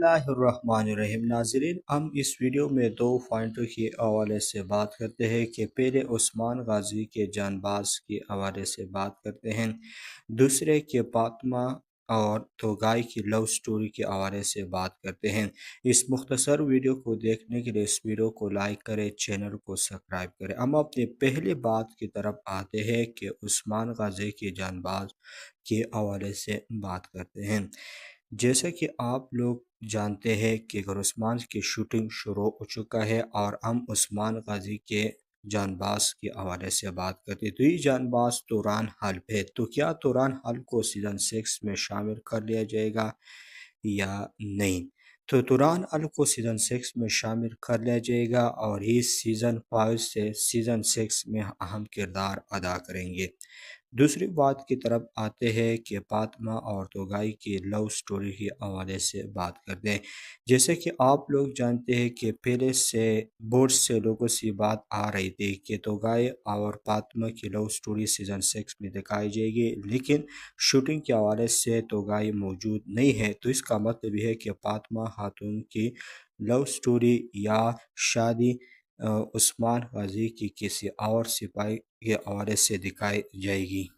बिस्मिल्लाहिर्रहमानिर्रहीम। नाज़रीन, हम इस वीडियो में दो पॉइंटों के हवाले से बात करते हैं कि पहले उस्मान गाजी के जानबाज के हवाले से बात करते हैं, दूसरे के फातिमा और तोगाई की लव स्टोरी के हवाले से बात करते हैं। इस मुख्तसर वीडियो को देखने के लिए इस वीडियो को लाइक करें, चैनल को सब्सक्राइब करें। हम अपनी पहली बात की तरफ आते हैं कि उस्मान गाजी के जानबाज के हवाले से बात करते हैं। जैसा कि आप लोग जानते हैं कि उस्मान की शूटिंग शुरू हो चुका है और हम उस्मान गाजी के जानबाज के हवाले से बात करते हैं। तो ये जानबाज तुरान हल्ब है, तो क्या तुरान हल्ब को सीज़न 6 में शामिल कर लिया जाएगा या नहीं? तो तुरान हल्ब को सीज़न 6 में शामिल कर लिया जाएगा और ये सीज़न 5 से सीज़न 6 में अहम किरदार अदा करेंगे। दूसरी बात की तरफ आते हैं कि फातिमा और तोगाई की लव स्टोरी के हवाले से बात करते हैं। जैसे कि आप लोग जानते हैं कि पहले से बहुत से लोगों से बात आ रही थी कि तोगाई और फातिमा की लव स्टोरी सीज़न 6 में दिखाई जाएगी, लेकिन शूटिंग के हवाले से तोगाई मौजूद नहीं है। तो इसका मतलब यह है कि फातिमा खातून की लव स्टोरी या शादी उस्मान गाजी की किसी और सिपाही के हवाले से दिखाई जाएगी।